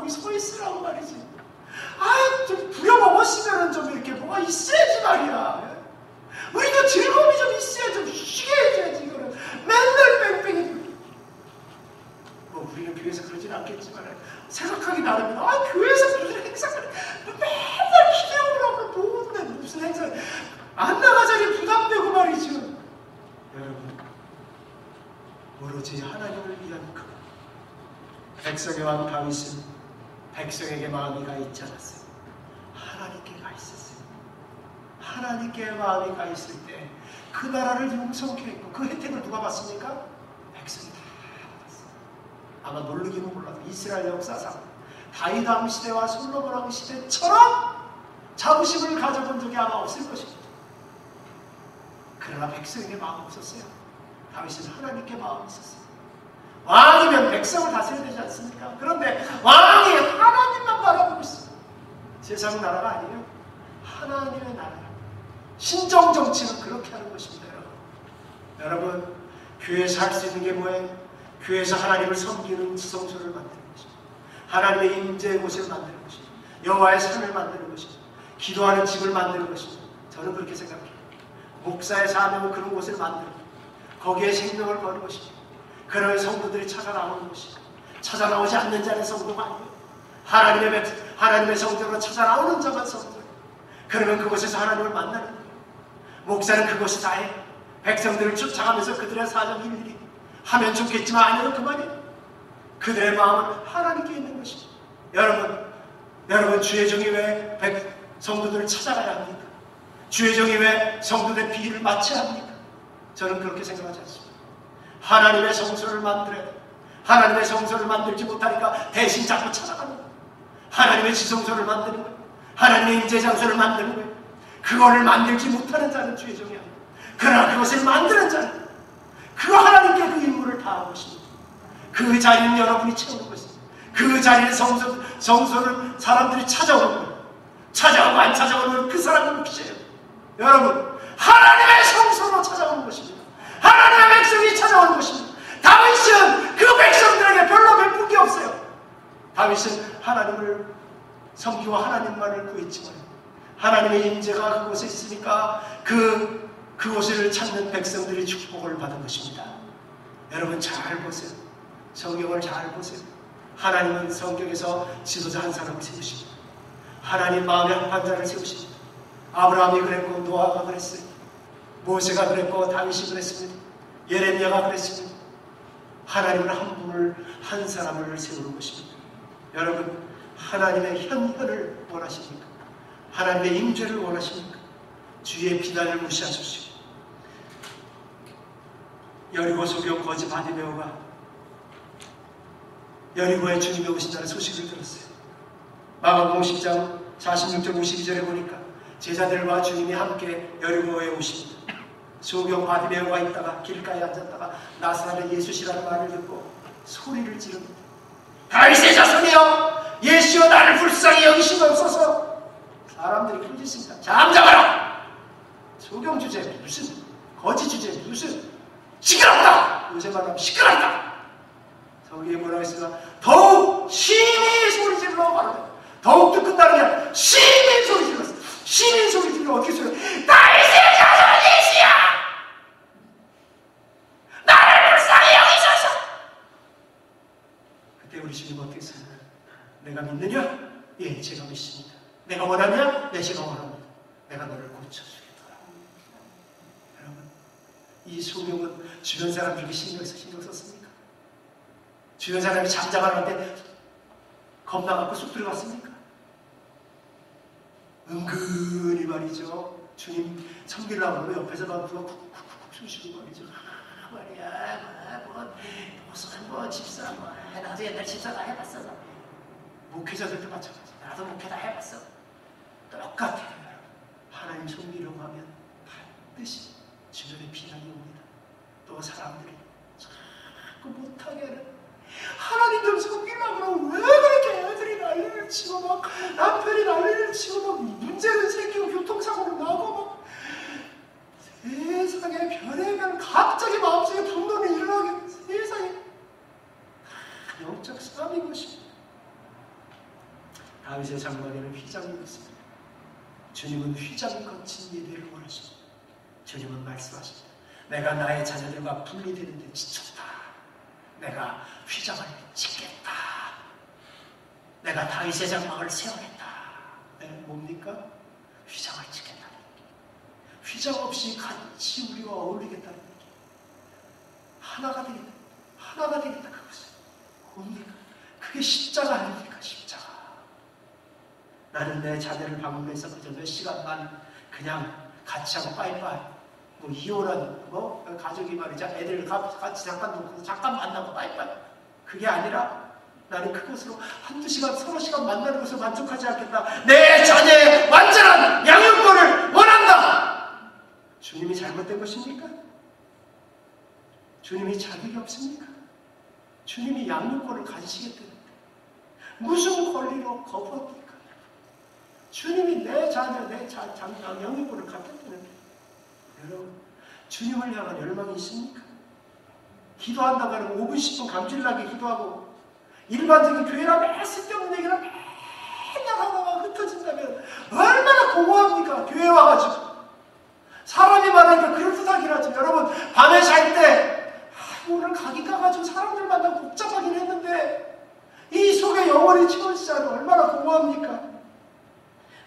거기 서 있으라고 말이지. 아, 좀 부려먹었으면 좀 이렇게 뭐가 있어야지 말이야. 우리도 즐거움이 좀 있어야 좀 쉬게 해줘야지. 이거는 맨날 뺑뺑이. 뭐 우리는 교회에서 그러진 않겠지만 생각하기 나름이다. 아, 교회에서 무슨 행사를 맨날 기대오라고 뭔데 무슨 행사 안 나가자니 부담되고 말이죠. 여러분, 오로지 하나님을 위한 그 백성의 왕 다윗은 백성에게 마음이 가 있지 않았어요. 하나님께 가 있었어요. 하나님께 마음이 가 있을 때 그 나라를 용서케 했고 그 혜택을 누가 받습니까? 백성이 다 받았어요. 아마 모르기는 몰라도 이스라엘 역사상 다윗 왕 시대와 솔로몬 왕 시대처럼 자부심을 가져본 적이 아마 없을 것입니다. 그러나 백성에게 마음 없었어요. 다윗은 하나님께 마음이 있었어요. 왕이면 백성을 다스려야 되지 않습니까? 그런데 왕이 하나님만 바라보고 있어요. 세상 나라가 아니에요. 하나님의 나라예요. 신정 정치는 그렇게 하는 것입니다. 여러분, 교회에서 할 수 있는 게 뭐예요? 교회에서 하나님을 섬기는 지성소를 만드는 것입니다. 하나님의 임재의 곳을 만드는 것입니다. 여호와의 산을 만드는 것입니다. 기도하는 집을 만드는 것입니다. 저는 그렇게 생각해요. 목사의 사명은 그런 곳을 만드는 거예요. 거기에 생명을 거는 것입니다. 그런 성도들이 찾아나오는 것입니다. 찾아나오지 않는 자는 성도가 아니에요. 하나님의 성도로 찾아나오는 자만 성도예요. 그러면 그곳에서 하나님을 만나는 거예요. 목사는 그곳이 다예요. 백성들을 쫓아가면서 그들의 사정 일일이 하면 좋겠지만 아니면 그만이에요. 그들의 마음은 하나님께 있는 것입니다. 여러분 주의 종이 왜 성도들을 찾아가야 합니까? 주의 종이 왜 성도들의 비위를 맞춰야 합니까? 저는 그렇게 생각하지 않습니다. 하나님의 성소를 만들어야 돼요. 하나님의 성소를 만들지 못하니까 대신 자꾸 찾아가는 거예요. 하나님의 지성소를 만드는 거예요. 하나님의 임재장소를 만드는 거예요. 그거를 만들지 못하는 자는 주의 종이 아니에요. 그러나 그것을 만드는 자는 그거 하나님께 그 임무를 다하는 것입니다. 그 자리는 여러분이 채우는 것입니다. 그 자리는 성소를 사람들이 찾아오는 거예요. 찾아오고 안 찾아오는 그 사람은 빛이에요. 여러분, 하나님의 성소로 찾아오는 것입니다. 하나님의 백성이 찾아오는 것입니다. 다윗은 그 백성들에게 별로 베푼 게 없어요. 다윗은 하나님을 섬기고 하나님만을 구했지만 하나님의 임재가 그곳에 있으니까 그곳을 찾는 백성들이 축복을 받은 것입니다. 여러분 잘 보세요. 성경을 잘 보세요. 하나님은 성경에서 지도자 한 사람을 세우십니다. 하나님 마음에 합한 자를 세우십니다. 아브라함이 그랬고 노아가 그랬어요. 모세가 그랬고 다윗이 그랬습니다. 예레미야가 그랬습니다. 하나님은 한 분을 한 사람을 세우는 것입니다. 여러분, 하나님의 현현을 원하십니까? 하나님의 임재를 원하십니까? 주의 비난을 무시하십시오. 여리고 소경 거지 바디메오가 여리고에 주님이 오신다는 소식을 들었어요. 마가복음 10장 46절 52절에 보니까 제자들과 주님이 함께 여리고에 오십니다. 소경 바디메오가 있다가 길가에 앉았다가 나사렛 예수시라는 말을 듣고 소리를 지릅니다. 다윗의 자손이여, 예수여 나를 불쌍히 여기시옵소서. 사람들이 큰 짓입니다. 잠잠하라. 소경 주제 무슨, 거짓 주제 무슨, 시끄럽다. 요새 말하면 시끄럽다. 거기에 뭐라고 했습니까? 더욱 심히 소리 질러 말합니다. 더욱 듣는다는 게 아니라 심히 소리 질렀어요. 심히 소리 질러 어떻게 소리? 다윗의 자손이시여, 나를 불쌍히 여기소서. 그때 우리 주님 어떻게 했어요? 내가 믿느냐? 예, 제가 믿습니다. 내가 원하냐? 네, 제가 원합니다. 내가 너를 고쳐주겠다. 여러분, 이 소명은 주변 사람들에게 신경 썼습니까? 주변 사람이 잠잠하는데 겁나갖고 쑥 들어갔습니까? 은근히 말이죠. 주님 섬기려고 하면 옆에서 막 누가 쿡쿡쿡 쑤시고 말이죠. 말이야, 뭐 집사, 나도 옛날 집사 다 해봤어. 목회자들도 마찬가지. 나도 목회 다 해봤어. 똑같아요. 하나님 섬기려고 하면 반드시 주변에 비난이 옵니다. 또 사람들이 자꾸 못하게 하는, 하나님 좀 섬기려고 그러면 왜 그렇게 애들이 난리를 치고 막 남편이 난리를 치고 막 문제는 생기고 교통사고로 나고 막 세상에 별의별 갑자기 마음속에 분노를 일어나게 세상에 영적 싸움인 것입니다. 다윗의 장막에는 휘장이 있습니다. 주님은 휘장이 거친 예배를 원하십니다. 주님은 말씀하십니다. 내가 나의 자녀들과 분리되는데 지쳤다. 내가 휘장을 짓겠다. 내가 다윗의 장막을 세우겠다. 네, 뭡니까? 휘장을 짓겠다는 얘기. 휘장 없이 같이 우리와 어울리겠다는 얘기. 하나가 되겠다. 하나가 되겠다. 그것은 뭡니까? 그게 십자가 아닙니까? 십자가. 나는 내 자녀를 방문해서 그저 몇 시간만 그냥 같이 하고 빠이빠이. 뭐 이혼한 가족이 말이죠. 애들 같이 잠깐 놓고 잠깐 만나고 빠이빠이. 그게 아니라 나는 그것으로 한두 시간, 서너 시간 만나는 것을 만족하지 않겠다. 내 자녀의 완전한 양육권을 원한다. 주님이 잘못된 것입니까? 주님이 자격이 없습니까? 주님이 양육권을 가지시겠다는데 무슨 권리로 거부합니까? 주님이 내 자녀, 내 양육권을 갖겠다는데 여러분, 주님을 향한 열망이 있습니까? 기도한다고 하는 5분, 10분 감질나게 기도하고 일반적인 교회라면 쓸데없는 얘기를 맨날 하다가 흩어진다면 얼마나 공허합니까? 교회 와가지고 사람이 많으니까 그럴듯하긴 하죠. 여러분 밤에 잘 때 오늘 가기가 가지고 사람들 만나고 복잡하긴 했는데 이 속에 영원히 채워지지 않으면 얼마나 공허합니까?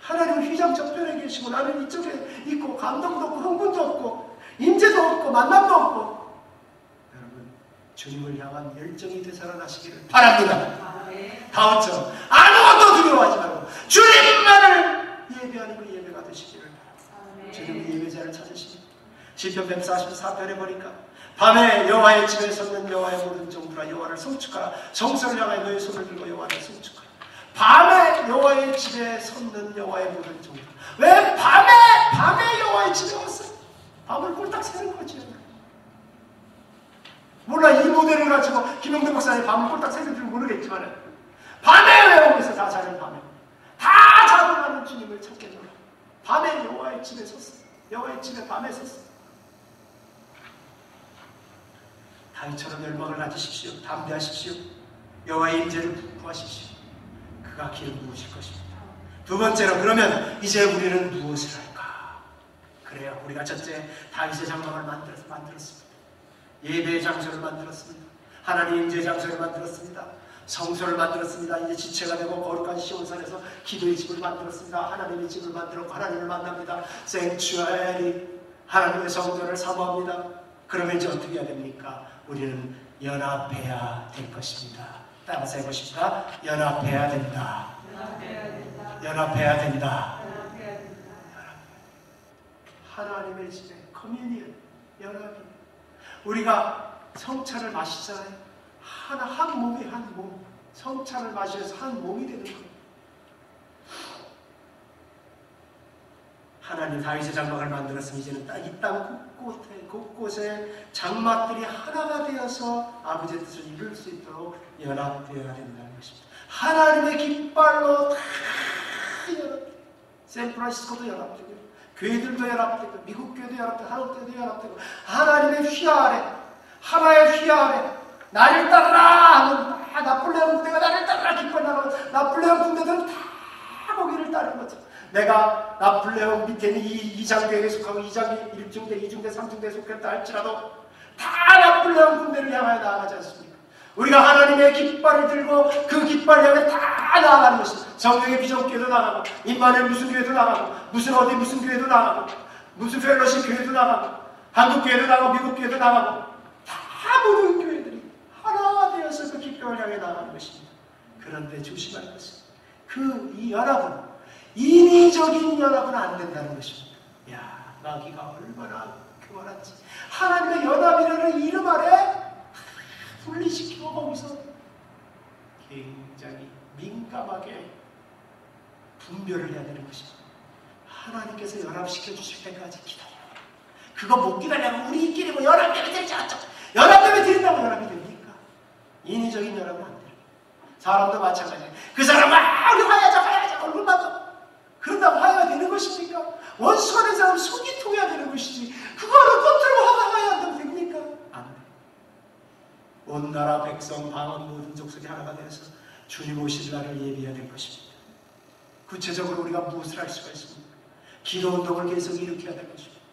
하나님은 휘장 저편에 계시고 나는 이쪽에 있고 감동도 없고 흥분도 없고 임재도 없고 만남도 없고 주님을 향한 열정이 되살아나시기를 바랍니다. 다윗처럼 아무것도 두려워하지 말고 주님만을 예배하는 그 예배가 되시기를 바랍니다. 주님의 예배자를 찾으십니다. 시편 144편에 보니까 밤에 여호와의 집에 섰는 여호와의 모든 종들아 여호와를 송축하라. 성소를 향하여 너의 손을 들고 여호와를 송축하라. 밤에 여호와의 집에 섰는 여호와의 모든 종들아. 왜 밤에 여호와의 집에 왔어요? 밤을 꼴딱 새는 거죠. 몰라 이 모델을 가지고 김영대 목사님 밤을 꼴딱 새는 줄 모르겠지만 밤에 외우면서 다 자는 밤에 다 자고가는 주님을 찾겠노라. 밤에 여호와의 집에 섰어. 여호와의 집에 밤에 섰어. 다윗처럼 열망을 가지십시오. 담대하십시오. 여호와의 임재를 구하십시오. 그가 기름 부으실 것입니다. 두 번째로 그러면 이제 우리는 무엇을 할까? 그래요. 우리가 첫째 다윗의 장막을 만들었습니다. 예배의 장소를 만들었습니다. 하나님 임재의 장소를 만들었습니다. 성소를 만들었습니다. 이제 지체가 되고 거룩한 시온산에서 기도의 집을 만들었습니다. 하나님의 집을 만들었고 하나님을 만납니다. 생추아리 하나님의 성도를 사모합니다. 그러면 이제 어떻게 해야 됩니까? 우리는 연합해야 될 것입니다. 따라서 해보십시다. 연합해야 된다. 연합해야 된다. 하나님의 집에 커뮤니언 연합이 우리가 성차를 마시잖아요. 한 몸이 한 몸. 성차를 마셔서 한 몸이 되는 거예요. 하나님 다윗의 장막을 만들었으면 이제는 이 땅 곳곳에 장막들이 하나가 되어서 아버지의 뜻을 이룰 수 있도록 연합되어야 된다는 것입니다. 하나님의 깃발로 다 연합되고 샌프란시스코도 연합되고 교회들도 연합되고 미국 교회도 연합되고 한국 교회도 연합되고 하나님의 휘 아래 하나의 휘 아래 나를 따르라 하면 다 나폴레옹 군대가 나를 따르라 깃발 나가면 나폴레옹 군대들은 다 거기를 따르는 거죠. 내가 나폴레옹 밑에는 이 장교에 속하고 2장이 1중대, 2중대, 3중대에 속했다 할지라도 다 나폴레옹 군대를 향하여 나아가지 않습니까? 우리가 하나님의 깃발을 들고 그 깃발 향해 다 나아가는 것입니다. 성령의 비전교회도 나가고 임마누엘 무슨 교회도 나가고 무슨 교회도 나가고 무슨 펠로십 교회도 나가고 한국 교회도 나가고 미국 교회도 나가고 다 모든 교회들이 하나가 되어서 그 깃발을 향해 나가는 것입니다. 그런데 조심할 것은 이 연합은 인위적인 연합은 안 된다는 것입니다. 야, 마귀가 얼마나 교활한지 하나님의 연합이라는 이름 아래 분리시키고 거기서 굉장히 민감하게 분별을 해야 되는 것입니다. 하나님께서 연합시켜 주실 때까지 기다려요. 그거 못 기다리면 우리끼리 뭐 연합되면 되지 않죠. 연합되면 된다고 연합이 됩니까? 인위적인 연합은 안 돼요. 사람도 마찬가지예요. 그 사람 막 화해하자 얼굴 맞아. 그런다고 화해가 되는 것입니까? 원수가 된 사람 속이 통해야 되는 것이지 그거를 겉으로 화해한다고 됩니까? 안 돼. 온 나라 백성 방언 모든 족속이 하나가 되어서 주님 오실 날을 예비해야 될 것입니다. 구체적으로 우리가 무엇을 할 수가 있습니까? 기도 운동을 계속 일으켜야 될 것입니다.